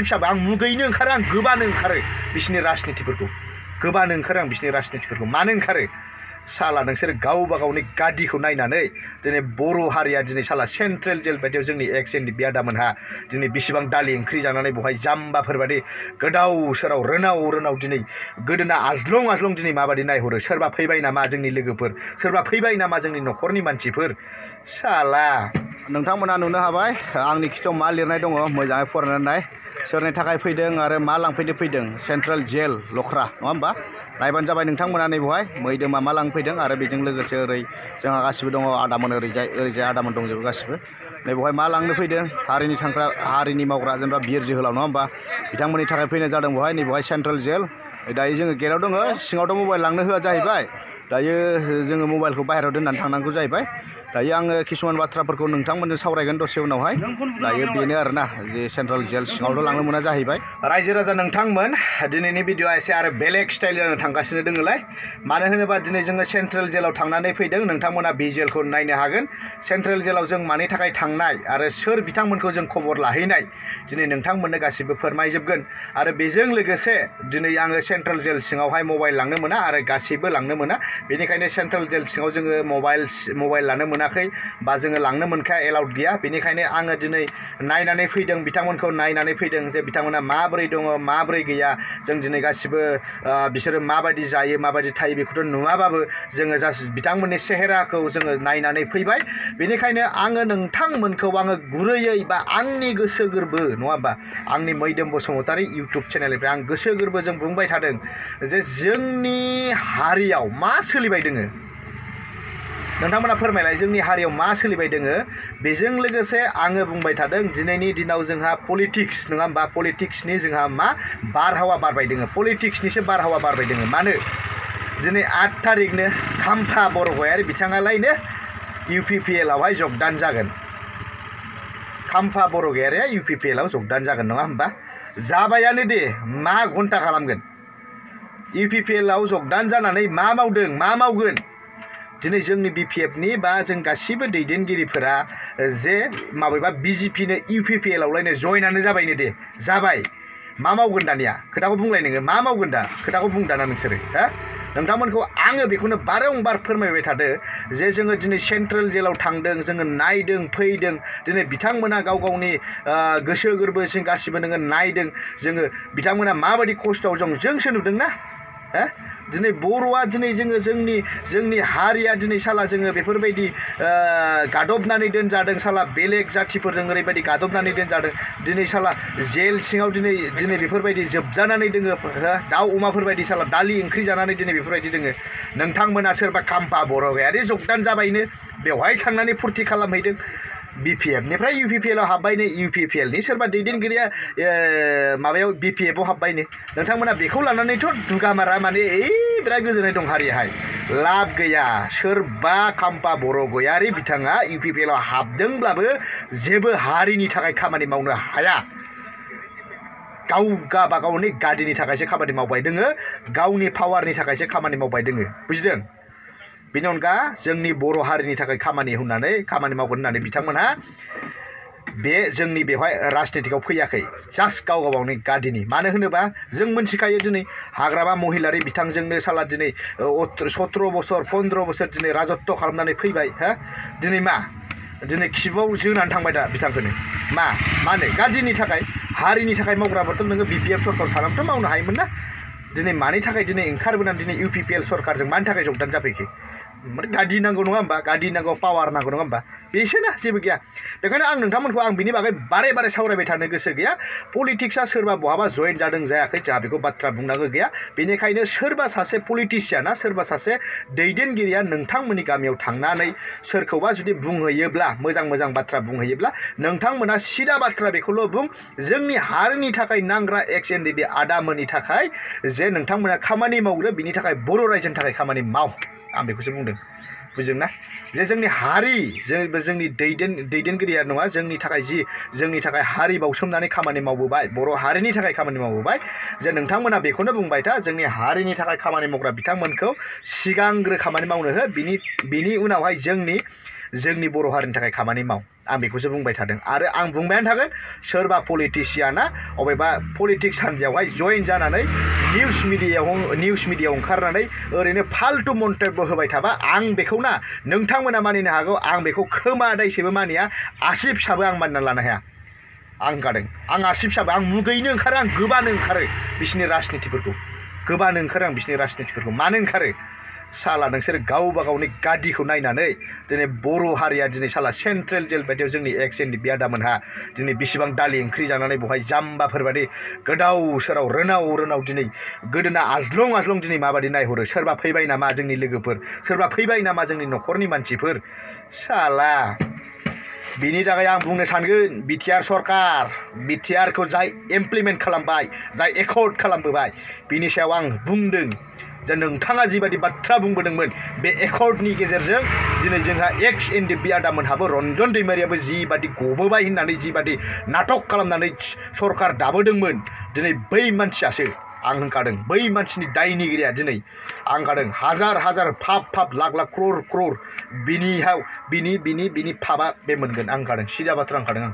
फिसाबो आं मुगैनो ओंखारो आं गोबानो ओंखारो बिसोरनि राजनितिफोरखौ गोबानो ओंखारो आं बिसोरनि राजनितिफोरखौ मानो ओंखारो साला नोंसोर गावबा गावनि गादिखौ नायनानै दिनै बर' हारिया दिनै साला सेन्ट्रेल जेल बायदियाव जोंनि एक्स एन डि बियादामोनहा दिनै बेसेबां दालि ओंख्रि जानानै बेवहाय जाम्बाफोरबादि गोदाव सोराव रोनाव दिनै गोदोना आज्लं दिनै माबादि नायहरो सोरबा फैबाय नामा जोंनि लोगोफोर सोरबा फैबाय नामा जोंनि न'खरनि मानसिफोर साला नोंथांमोना नुनो हाबाय आंनि खिथायाव मा लिरनाय दङ मोजाङै फरायनानै नाय सोरनि थाखाय फैदों आरो मा लांफैनो फैदों सेन्ट्रेल जेल लख्रा नङा होमबा नायबानो जाबाय नोंथांमोना नै बेवहाय मैदोमा मा लांफैदों आरो बेजों लोगोसे ओरै जोंहा गासिबो दङ आदामोन ओरैजाय आदामोन दंजोबो गासिबो नै बेवहाय मा लांनो फैदों हारिनि मावग्रा जेनेबा बिर जोहोलाव नङा होमबा बिथांमोननि थाखाय फैनाय जादों बेवहाय नै बेवहाय सेन्ट्रेल जेल दायो जोङो गेटआव दङ सिङावथ' मबाइल लांनो होआ जाहैबाय दायो जोङो मबाइलखौ बाहेरायाव दोननानै थांनांगौ जाहैबाय दायो आङो किसुमान बाथ्राफोरखौ नोंथांमोनजों सावरायगोन दसे उनावहाय दायो बेनो आरोना जे सेन्ट्रेल जेल सिङावथ' लांनो मोना जाहैबाय रायजो राजा नोंथांमोन दिनैनि भिडिअआ एसे आरो बेलेग स्टाइल जानो थांगासिनो दोङोलाय मानो होनोबा दिनै जोङो सेन्ट्रेल जेलाव थांनानै फैदों नोंथांमोना बे जेलखौ नायनो हागोन सेन्ट्रेल जेलाव जों मानि थाखाय थांनाय आरो सोर बिथांमोनखौ जों खबर लाहैनाय दिनै नोंथांमोननो गासिबो फोरमायजोबगोन आरो बेजों लोगोसे दिनै आङो सेन्ट्रेल जेल सिङावहाय मबाइल लांनो मोना आरो गासैबो लांनो मोना बेनिखायनो सेन्ट्रेल जेल सिङाव जोङो मबाइल लानो मोनाखै बा जोङो लांनो मोनखाया एलाउड गैया बेनिखायनो आङो दिनै नायनानै फैदों बिथांमोनखौ नायनानै फैदों जे बिथांमोना माबोरै दङ माबोरै गैया जों दिनै गासिबो बिसोरो माबायदि जायो माबायदि थायो बेखौथ' नुवाबाबो जोङो जास्ट बिथांमोननि सेहेराखौ जोङो नायनानै फैबाय बेनिखायनो आङो नोंथांमोनखौ आङो गुरैयै बा आंनि गोसो गोरबो नङा होमबा आंनि मैदोम बसुमतारी इउटुब चेनेलनिफ्राय आं गोसो गोरबोजों बुंबाय थादों जे जोंनि हारियाव मा सोलिबाय दोङो नोंथांमोना फोरमायलाय जोंनि हारियाव मा सोलिबाय दोङो बेजों लोगोसे आङो बुंबाय थादों दिनैनि दिनाव जोंहा पलिटिक्स नङा होमबा पलिटिक्सनि जोंहा मा बारहावा बारबाय दोङो पलिटिक्सनिसो बारहावा बारबाय दोङो मानो दिनै 8 थारिखनो खाम्फा बरगयारि बिथाङालायनो UPPLआवहाय जगदान जागोन खाम्फा बरगयारिया UPPLआव जगदान जागोन नङा होमबा जाबायानो दे मा घन्टा खालामगोन UPPLआव जगदान जानानै मा मावदों मा मावगोन दिनै जोंनि BPFनि बा जों गासिबो दैदेनगिरिफोरा जे माबेबा BJPनो UPPLआवलायनो जयनानो जाबायनो दे जाबाय मा मावगोन दानिया खोथाखौ बुंलाय नोङो मा मावगोन दा खोथाखौ बुं दाना नोंसोरो हा नोंथांमोनखौ आङो बेखौनो बारंबार फोरमायबाय थादो जे जोङो दिनै सेन्ट्रेल जेलाव थांदों जोङो नायदों फैदों दिनै बिथांमोना गाव गावनि गोसो गोरबोजों गासिबो नोङो नायदों जोङो बिथांमोना माबायदि खस्थ'आव दं जोंसो नुदोंना हा दिनै बर'आ दिनै जोंनि हारिया दिनै साला जोङो बेफोरबायदि गादबनानै दोनजादों साला बेलेग जाथिफोरजों ओरैबायदि गादबनानै दोनजादों दिनै साला जेल सिङाव दिनै बेफोरबायदि जोबजानानै दोङो दाउ अमाफोरबायदि साला दालि ओंख्रि जानानै दिनै बेफोरबायदि दोङो नोंथांमोना सोरबा खाम्फा बरगयारि जगदान जाबायनो बेवहाय थांनानै फुरथि खालामहैदों BPFनिफ्राय UPPLआव हाबबायनो UPPLनि सोरबा दैदेनगिरिया माबायाव BPFआव हाबबायनो नोंथांमोना बेखौ लानानैथ' दुगामारा माने बिराद गोजोननाय दं हारियाहाय लाब गैया सोरबा खाम्फा बरगयारि बिथाङा UPPLआव हाबदोंब्लाबो जेबो हारिनि थाखाय खामानि मावनो हाया गावबा गावनि गादिनि थाखायसो खामानि मावबाय दोङो गावनि पावारनि थाखायसो खामानि मावबाय दोङो बुजिदों बेनि अनगा जोंनि बर' हारिनि थाखाय खामानि मावगोन होननानै बिथांमोनहा बे जोंनि बेवहाय राजनितिकआव फैयाखै जास्ट गाव गावनि गादिनि मानो होनोबा जों मोनथिखायो दिनै हाग्रामा महिलारि बिथांजोंनो साला दिनै 17 बोसोर 15 बोसोर दिनै राजत्व खालामनानै फैबाय हा दिनै खिबुआव जोनानै थांबाय दा बिथांखौनो मानो गादिनि थाखाय हारिनि थाखाय मावग्राबाथ' नोङो BPF सरकार थानानैथ' मावनो हायोमोन ना दिनै मानि थाखाय दिनै ओंखारबोनानै दिनै UPPL सरकारजों मानि थाखाय जगदान जाफैखो गादि नांगौ नङा होमबा गादि नांगौ पावार नांगौ नङा होमबा बेसोना जेबो गैया बेखायनो आं नोंथांमोनखौ आं बिनि बागै बारे बारे सावरायबाय थानो गोसो गैया पलिटिक्सआ सोरबा बहाबा जइन जादों जायाखै जोंहा बेखौ बाथ्रा बुंनांगौ गैया बेनिखायनो सोरबा सासे पलिटिसियाना सोरबा सासे दैदेनगिरिया नोंथांमोननि गामियाव थांनानै सोरखौबा जुदि बुंहैयोब्ला मोजां बाथ्रा बुंहैयोब्ला नोंथांमोना सिदा बाथ्रा बेखौल' बुं जोंनि हारिनि थाखाय नांग्रा एक्स एन डि बि आदामोननि थाखाय जे नोंथांमोना खामानि मावग्रो बिनि थाखाय बर' रायजोनि थाखाय खामानि माव आं बेखौसो बुंदों बुजिदोंना जे जोंनि हारि जोंनि दैदेनगिरिया नङा जोंनि थाखाय हारि बावसोमनानै खामानि मावबोबाय बर' हारिनि थाखाय खामानि मावबोबाय जे नोंथांमोना बेखौनो बुंबाय था जोंनि हारिनि थाखाय खामानि मावग्रा बिथांमोनखौ सिगांग्रो खामानि मावनो हो बिनि उनावहाय जोंनि जोंनि बर' हारिनि थाखाय खामानि माव आं बेखौसो बुंबाय थादों आरो आं बुंबायानो थागोन सोरबा पलिटिसियाना अबेबा पलिटिक्स हान्जायावहाय जइन जानानै निउस मिडियायाव ओंखारनानै ओरैनो फाल्तु मन्तब्य होबाय थाबा आं बेखौ ना नोंथांमोना मानिनो हागौ आं बेखौ खोमा दायसेबो मानिया आसि फिसाबो आं मानिना लानो हाया आं होनखादों आं आसि फिसाबो आं मुगैनो ओंखारो आं गोबानो ओंखारो बिसोरनि राजनितिफोरखौ गोबानो ओंखारो आं बिसोरनि राजनितिफोरखौ मानो ओंखारो साला नोंसोर गावबा गावनि गादिखौ नायनानै दिनै बर' हारिया दिनै साला सेन्ट्रेल जेल बायदियाव जोंनि एक्स एन बि आदामोनहा दिनै बेसेबां दालि ओंख्रि जानानै बहाय जाम्बाफोरबादि गोदाव सोराव रोनाव दिनै गोदोना आज्लं दिनै माबादि नायहरो सोरबा फैबाय नामा जोंनि लोगोफोर सोरबा फैबाय नामा जोंनि न'खरनि मानसिफोर साला बिनि थाखाय आं बुंनो सानगोन बिटिआर सरकार बिटिआरखौ जाय इमप्लिमेन्ट खालामबाय जाय एकर्ड खालामबोबाय बिनि सायाव आं बुंदों जे नोंथाङा जिबादि बाथ्रा बुंबोदोंमोन बे एकर्डनि गेजेरजों दिनै जोंहा एक्स एन डि बि आदामोनहाबो रन्जन दैमारियाबो जिबादि गबोबाय होननानै जिबादि नाटक खालामनानै सरकार दाबोदोंमोन दिनै बै मानसियासो आं होनखादों बै मानसिनि दायनिगिरिया दिनै आं होनखादों हाजार फाब लाख क्रर बिनि फाबा बे मोनगोन आं होनखादों सिदा बाथ्रा होनखादों आं